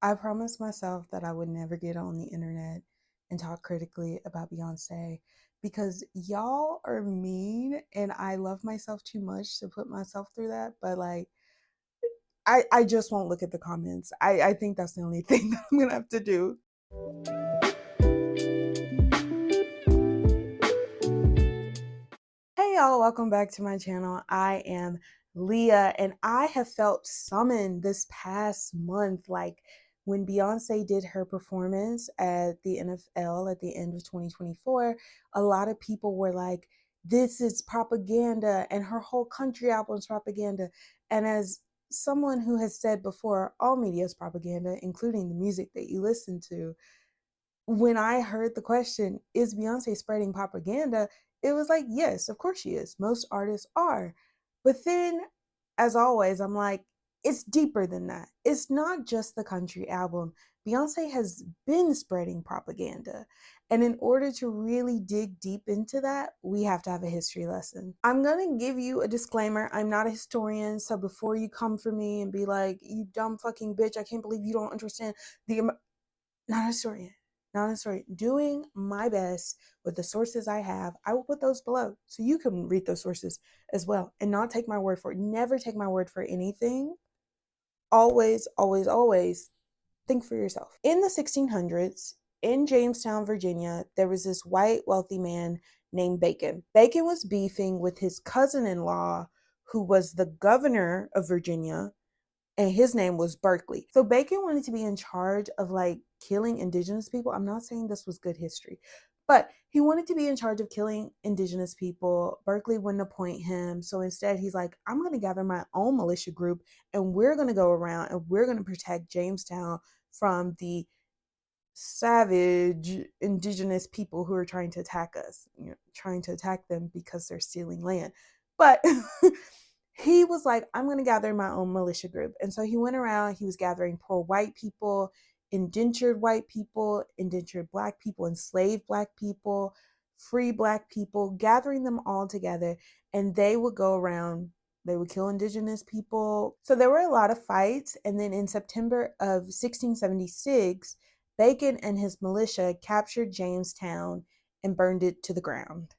I promised myself that I would never get on the internet and talk critically about Beyoncé because y'all are mean and I love myself too much to put myself through that. But like, I just won't look at the comments. I think that's the only thing that I'm gonna have to do. Hey y'all, welcome back to my channel. I am Leah and I have felt summoned this past month. Like when Beyonce did her performance at the NFL at the end of 2024, a lot of people were like, this is propaganda and her whole country album is propaganda. And as someone who has said before, all media is propaganda, including the music that you listen to, when I heard the question, is Beyonce spreading propaganda? It was like, yes, of course she is. Most artists are. But then, as always, I'm like, it's deeper than that. It's not just the country album. Beyonce has been spreading propaganda. And in order to really dig deep into that, we have to have a history lesson. I'm going to give you a disclaimer. I'm not a historian. So before you come for me and be like, you dumb fucking bitch, I can't believe you don't understand the not a historian. Not a historian. Doing my best with the sources I have. I will put those below so you can read those sources as well and not take my word for it. Never take my word for anything. Always, always, always think for yourself. In the 1600s, in Jamestown, Virginia, there was this white wealthy man named Bacon. Bacon was beefing with his cousin-in-law, who was the governor of Virginia, and his name was Berkeley. So Bacon wanted to be in charge of like killing indigenous people. I'm not saying this was good history, but he wanted to be in charge of killing indigenous people. Berkeley wouldn't appoint him. So instead he's like, I'm going to gather my own militia group and we're going to go around and we're going to protect Jamestown from the savage indigenous people who are trying to attack us, trying to attack them because they're stealing land. But he was like, I'm going to gather my own militia group. And so he went around, he was gathering poor white people, indentured white people, indentured black people, enslaved black people, free black people, gathering them all together. And they would go around, they would kill indigenous people. So there were a lot of fights. And then in September of 1676, Bacon and his militia captured Jamestown and burned it to the ground.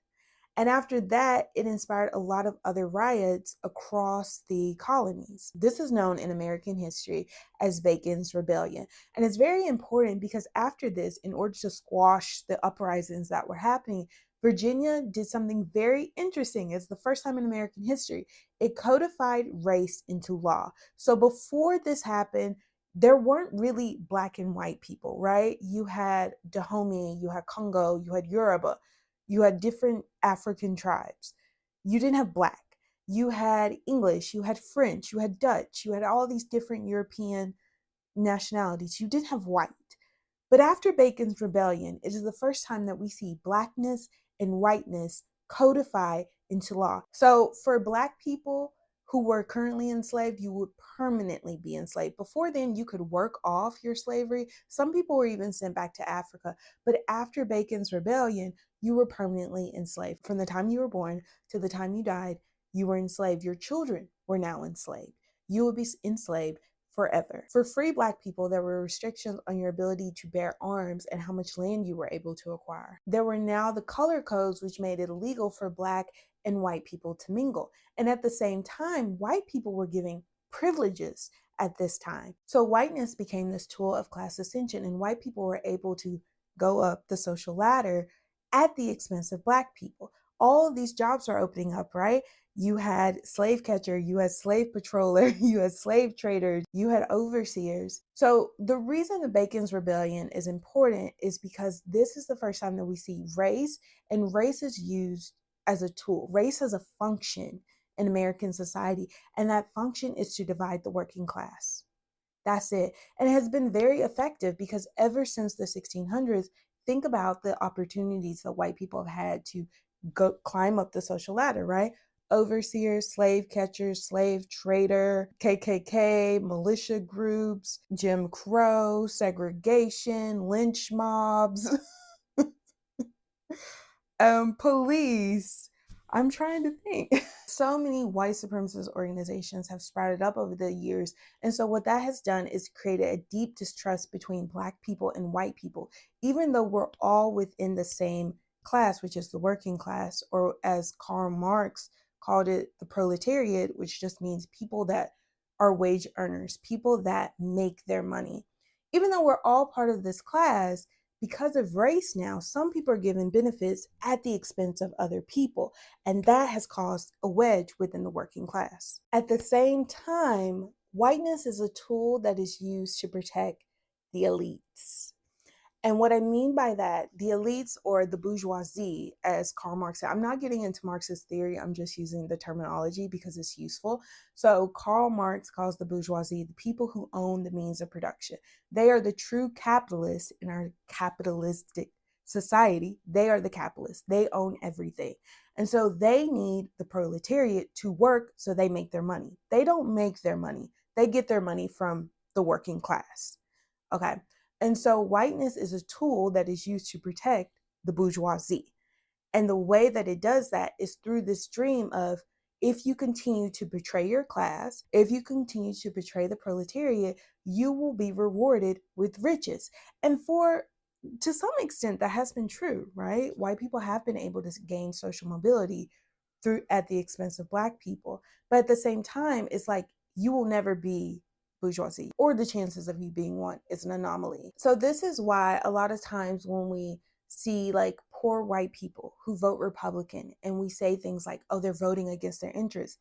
And after that, it inspired a lot of other riots across the colonies. This is known in American history as Bacon's Rebellion. And it's very important because after this, in order to squash the uprisings that were happening, Virginia did something very interesting. It's the first time in American history. It codified race into law. So before this happened, there weren't really black and white people, right? You had Dahomey, you had Congo, you had Yoruba. You had different African tribes. You didn't have black. You had English, you had French, you had Dutch, you had all these different European nationalities. You didn't have white. But after Bacon's Rebellion, it is the first time that we see blackness and whiteness codified into law. So for black people who were currently enslaved, you would permanently be enslaved. Before then, you could work off your slavery. Some people were even sent back to Africa. But after Bacon's Rebellion, you were permanently enslaved. From the time you were born to the time you died, you were enslaved. Your children were now enslaved. You would be enslaved forever. For free black people, there were restrictions on your ability to bear arms and how much land you were able to acquire. There were now the color codes, which made it illegal for black and white people to mingle. And at the same time, white people were giving privileges at this time. So whiteness became this tool of class ascension, and white people were able to go up the social ladder at the expense of black people. All of these jobs are opening up, right? You had slave catcher, you had slave patroller, you had slave traders, you had overseers. So the reason the Bacon's Rebellion is important is because this is the first time that we see race, and race is used as a tool. Race has a function in American society, and that function is to divide the working class. That's it. And it has been very effective because ever since the 1600s, think about the opportunities that white people have had to go climb up the social ladder, right? Overseers, slave catchers, slave trader, KKK, militia groups, Jim Crow, segregation, lynch mobs, police. I'm trying to think. so many white supremacist organizations have sprouted up over the years. And so what that has done is created a deep distrust between Black people and white people, even though we're all within the same class, which is the working class, or as Karl Marx called it, the proletariat, which just means people that are wage earners, people that make their money. Even though we're all part of this class, because of race now, some people are given benefits at the expense of other people, and that has caused a wedge within the working class. At the same time, whiteness is a tool that is used to protect the elites. And what I mean by that, the elites or the bourgeoisie, as Karl Marx said, I'm not getting into Marxist theory, I'm just using the terminology because it's useful. So Karl Marx calls the bourgeoisie the people who own the means of production. They are the true capitalists in our capitalistic society. They are the capitalists. They own everything. And so they need the proletariat to work so they make their money. They don't make their money. They get their money from the working class. Okay. And so whiteness is a tool that is used to protect the bourgeoisie. And the way that it does that is through this dream of, if you continue to betray your class, if you continue to betray the proletariat, you will be rewarded with riches. And to some extent, that has been true, right? White people have been able to gain social mobility through at the expense of Black people. But at the same time, it's like you will never be bourgeoisie, or the chances of you being one is an anomaly. So this is why a lot of times when we see like poor white people who vote Republican and we say things like, oh, they're voting against their interests.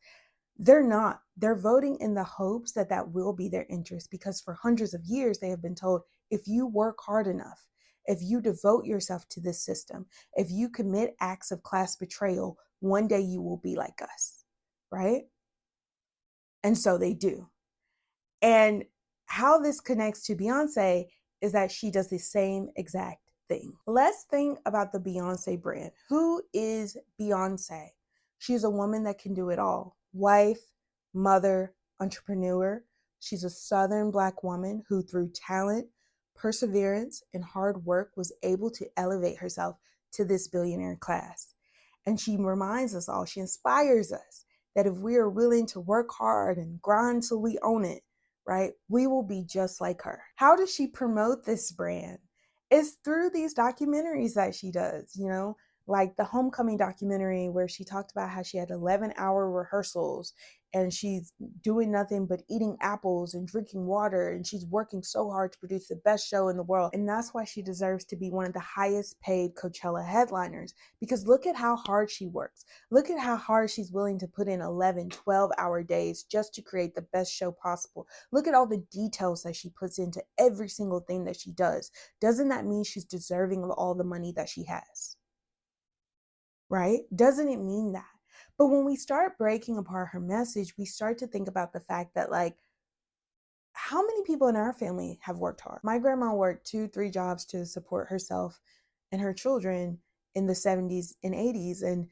They're not. They're voting in the hopes that that will be their interest, because for hundreds of years they have been told, if you work hard enough, if you devote yourself to this system, if you commit acts of class betrayal, one day you will be like us, right? And so they do. And how this connects to Beyoncé is that she does the same exact thing. Let's think about the Beyoncé brand. Who is Beyoncé? She's a woman that can do it all. Wife, mother, entrepreneur. She's a Southern Black woman who, through talent, perseverance, and hard work, was able to elevate herself to this billionaire class. And she reminds us all, she inspires us that if we are willing to work hard and grind till we own it, right, we will be just like her. How does she promote this brand? It's through these documentaries that she does, like the Homecoming documentary where she talked about how she had 11-hour rehearsals and she's doing nothing but eating apples and drinking water, and she's working so hard to produce the best show in the world. And that's why she deserves to be one of the highest paid Coachella headliners, because look at how hard she works. Look at how hard she's willing to put in 11, 12-hour days just to create the best show possible. Look at all the details that she puts into every single thing that she does. Doesn't that mean she's deserving of all the money that she has? Right? Doesn't it mean that? But when we start breaking apart her message, we start to think about the fact that, like, how many people in our family have worked hard? My grandma worked 2-3 jobs to support herself and her children in the 70s and 80s, and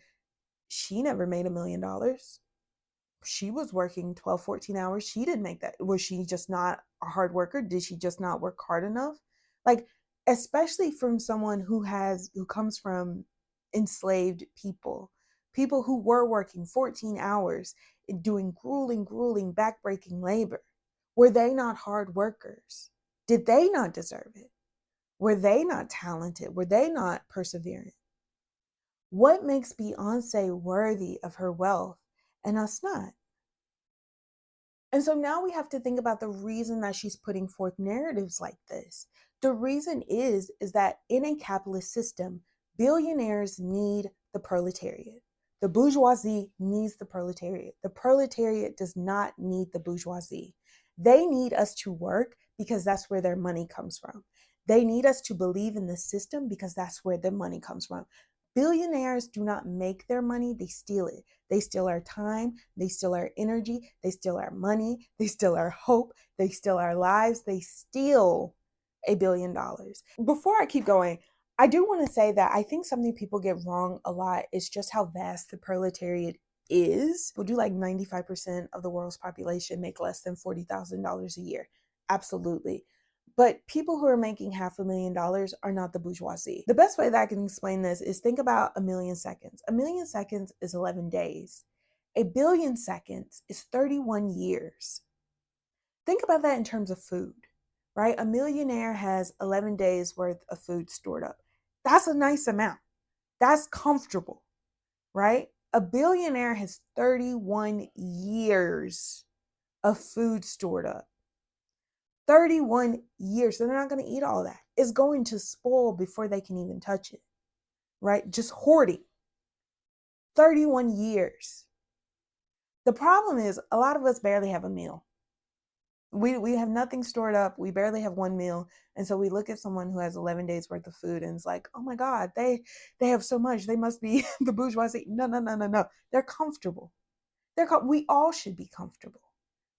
she never made $1 million. She was working 12, 14 hours. She didn't make that. Was she just not a hard worker? Did she just not work hard enough? Like, especially from someone who comes from enslaved people who were working 14 hours and doing grueling, backbreaking labor. Were they not hard workers? Did they not deserve it? Were they not talented? Were they not perseverant? What makes Beyoncé worthy of her wealth and us not? And so now we have to think about the reason that she's putting forth narratives like this. The reason is that in a capitalist system, billionaires need the proletariat. The bourgeoisie needs the proletariat. The proletariat does not need the bourgeoisie. They need us to work because that's where their money comes from. They need us to believe in the system because that's where their money comes from. Billionaires do not make their money, they steal it. They steal our time, they steal our energy, they steal our money, they steal our hope, they steal our lives, they steal $1 billion. Before I keep going, I do want to say that I think something people get wrong a lot is just how vast the proletariat is. We'll do like 95% of the world's population make less than $40,000 a year. Absolutely. But people who are making $500,000 are not the bourgeoisie. The best way that I can explain this is think about 1,000,000 seconds. 1,000,000 seconds is 11 days. A billion seconds is 31 years. Think about that in terms of food, right? A millionaire has 11 days worth of food stored up. That's a nice amount. That's comfortable, right? A billionaire has 31 years of food stored up. 31 years. So they're not going to eat all that. It's going to spoil before they can even touch it, right? Just hoarding. 31 years. The problem is a lot of us barely have a meal. We have nothing stored up. We barely have one meal. And so we look at someone who has 11 days worth of food and it's like, oh my God, they have so much. They must be the bourgeoisie. No. They're comfortable. We all should be comfortable,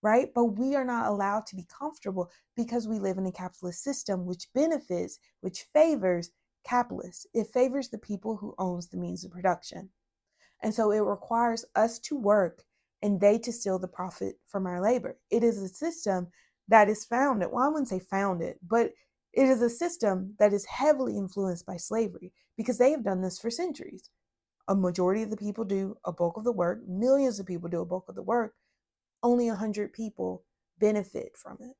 right? But we are not allowed to be comfortable because we live in a capitalist system which benefits, which favors capitalists. It favors the people who owns the means of production. And so it requires us to work and they to steal the profit from our labor. It is a system that is founded, well, I wouldn't say founded, but it is a system that is heavily influenced by slavery because they have done this for centuries. A majority of the people do a bulk of the work. Millions of people do a bulk of the work. Only 100 people benefit from it.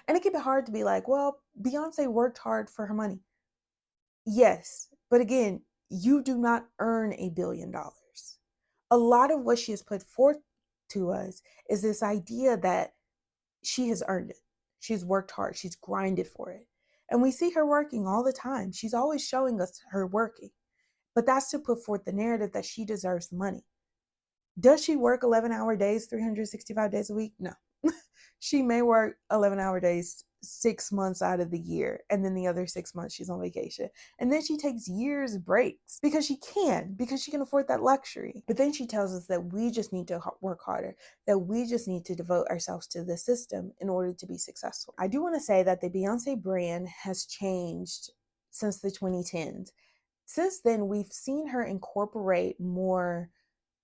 And it can be hard to be like, well, Beyonce worked hard for her money. Yes, but again, you do not earn $1 billion. A lot of what she has put forth to us is this idea that she has earned it. She's worked hard. She's grinded for it. And we see her working all the time. She's always showing us her working. But that's to put forth the narrative that she deserves the money. Does she work 11-hour days, 365 days a week? No. She may work 11-hour days 6 months out of the year, and then the other 6 months she's on vacation. And then she takes years breaks because she can afford that luxury. But then she tells us that we just need to work harder, that we just need to devote ourselves to the system in order to be successful. I do want to say that the Beyoncé brand has changed since the 2010s. Since then, we've seen her incorporate more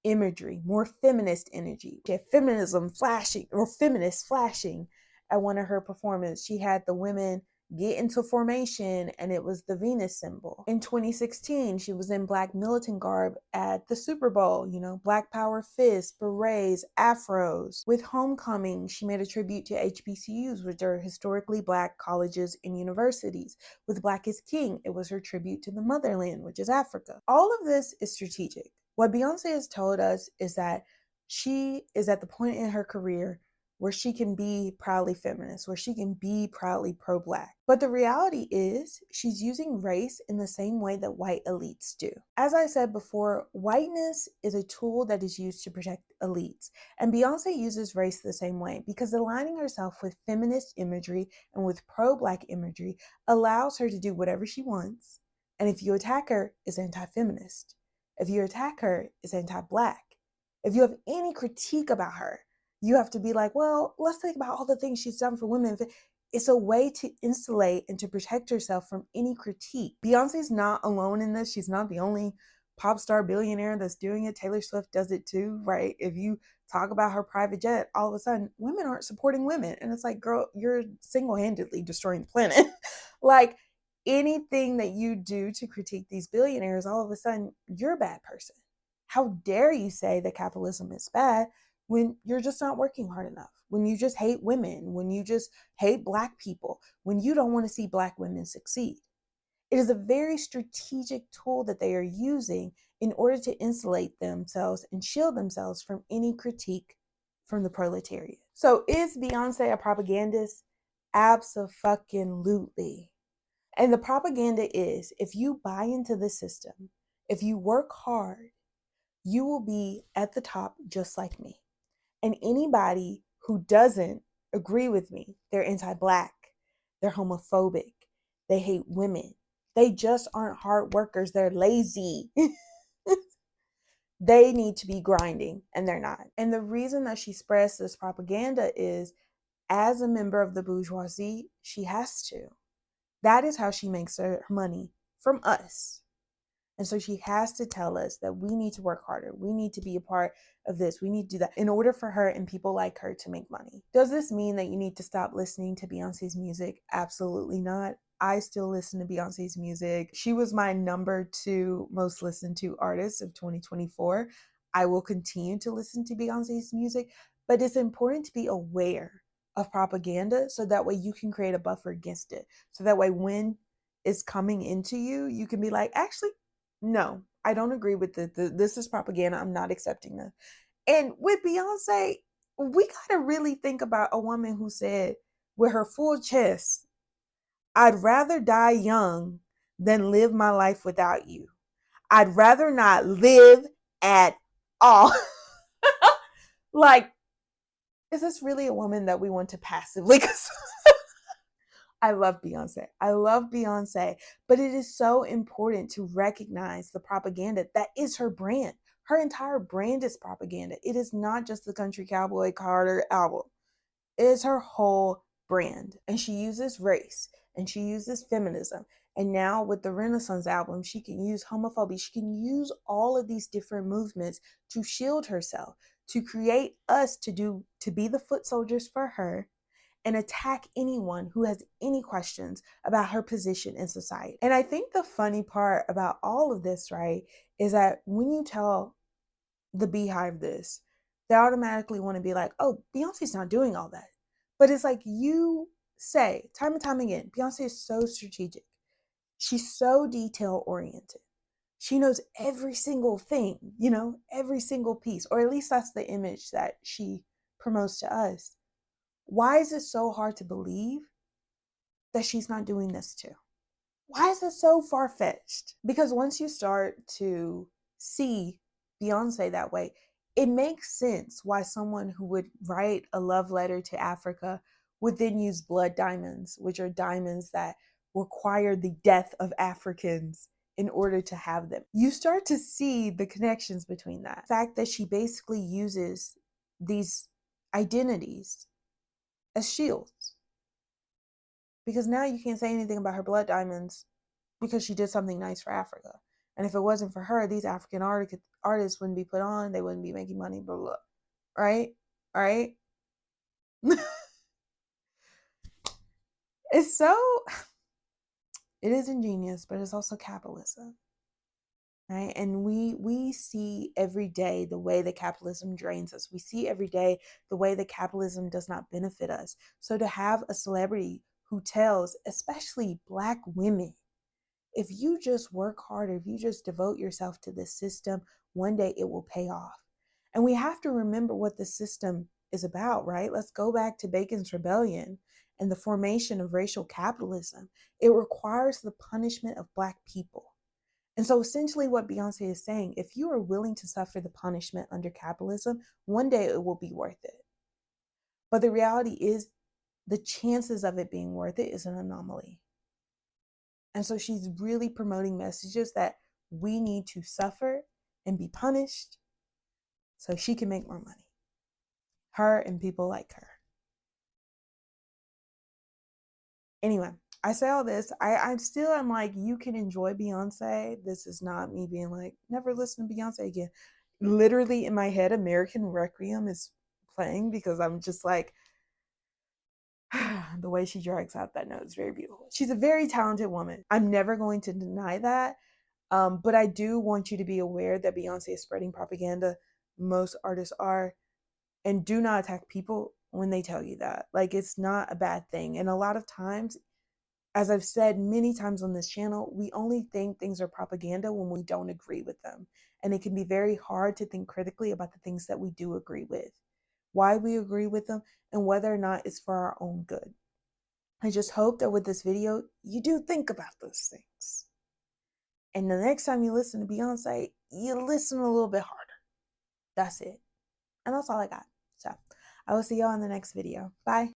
imagery, more feminist energy. She had feminism flashing or feminists flashing at one of her performances. She had the women get into formation and it was the Venus symbol. In 2016, she was in black militant garb at the Super Bowl, black power fists, berets, afros. With Homecoming, she made a tribute to HBCUs, which are historically black colleges and universities. With Black is King, it was her tribute to the motherland, which is Africa. All of this is strategic. What Beyoncé has told us is that she is at the point in her career where she can be proudly feminist, where she can be proudly pro-black. But the reality is she's using race in the same way that white elites do. As I said before, whiteness is a tool that is used to protect elites. And Beyoncé uses race the same way because aligning herself with feminist imagery and with pro-black imagery allows her to do whatever she wants. And if you attack her, it's anti-feminist. If you attack her, it's anti-black. If you have any critique about her, you have to be like, well, let's think about all the things she's done for women. It's a way to insulate and to protect herself from any critique. Beyonce's not alone in this. She's not the only pop star billionaire that's doing it. Taylor Swift does it too, right? If you talk about her private jet, all of a sudden women aren't supporting women. And it's like, girl, you're single-handedly destroying the planet. Like, anything that you do to critique these billionaires, all of a sudden you're a bad person. How dare you say that capitalism is bad when you're just not working hard enough, when you just hate women, when you just hate black people, when you don't want to see black women succeed. It is a very strategic tool that they are using in order to insulate themselves and shield themselves from any critique from the proletariat. So is Beyonce a propagandist? Abso-fucking-lutely. And the propaganda is, if you buy into the system, if you work hard, you will be at the top just like me. And anybody who doesn't agree with me, they're anti-black, they're homophobic, they hate women, they just aren't hard workers, they're lazy. They need to be grinding and they're not. And the reason that she spreads this propaganda is, as a member of the bourgeoisie, she has to. That is how she makes her money, from us. And so she has to tell us that we need to work harder. We need to be a part of this. We need to do that in order for her and people like her to make money. Does this mean that you need to stop listening to Beyonce's music? Absolutely not. I still listen to Beyonce's music. She was my number 2 most listened to artist of 2024. I will continue to listen to Beyonce's music, but it's important to be aware of propaganda so that way you can create a buffer against it. So that way when it's coming into you, you can be like, actually, no, I don't agree with this is propaganda. I'm not accepting this. And with Beyonce, we got to really think about a woman who said with her full chest, I'd rather die young than live my life without you. I'd rather not live at all. Like, is this really a woman that we want to passively? I love Beyonce. I love Beyonce, but it is so important to recognize the propaganda that is her brand. Her entire brand is propaganda. It is not just the Country Cowboy Carter album. It is her whole brand. And she uses race and she uses feminism. And now with the Renaissance album, she can use homophobia. She can use all of these different movements to shield herself, to create us to be the foot soldiers for her and attack anyone who has any questions about her position in society. And I think the funny part about all of this, right, is that when you tell the Beehive this, they automatically want to be like, oh, Beyonce's not doing all that. But it's like you say time and time again, Beyonce is so strategic. She's so detail oriented. She knows every single thing, every single piece, or at least that's the image that she promotes to us. Why is it so hard to believe that she's not doing this too? Why is it so far-fetched? Because once you start to see Beyonce that way, it makes sense why someone who would write a love letter to Africa would then use blood diamonds, which are diamonds that require the death of Africans in order to have them. You start to see the connections between that. The fact that she basically uses these identities as shields. Because now you can't say anything about her blood diamonds because she did something nice for Africa. And if it wasn't for her, these African artists wouldn't be put on, they wouldn't be making money, blah, blah. Right? Right? It's so, it is ingenious, but it's also capitalism. Right? And we see every day the way that capitalism drains us. We see every day the way that capitalism does not benefit us. So to have a celebrity who tells, especially Black women, if you just work harder, if you just devote yourself to this system, one day it will pay off. And we have to remember what the system is about, right? Let's go back to Bacon's Rebellion and the formation of racial capitalism. It requires the punishment of Black people. And so essentially what Beyonce is saying, if you are willing to suffer the punishment under capitalism, one day it will be worth it. But the reality is the chances of it being worth it is an anomaly. And so she's really promoting messages that we need to suffer and be punished so she can make more money. Her and people like her. Anyway, I say all this. I'm like, you can enjoy Beyonce. This is not me being like, never listen to Beyonce again. Literally in my head, American Requiem is playing because I'm just like, the way she drags out that note is very beautiful. She's a very talented woman. I'm never going to deny that. But I do want you to be aware that Beyonce is spreading propaganda. Most artists are. And do not attack people when they tell you that. Like, it's not a bad thing. And a lot of times, as I've said many times on this channel, we only think things are propaganda when we don't agree with them. And it can be very hard to think critically about the things that we do agree with, why we agree with them, and whether or not it's for our own good. I just hope that with this video, you do think about those things. And the next time you listen to Beyonce, you listen a little bit harder. That's it. And that's all I got. So I will see y'all in the next video. Bye.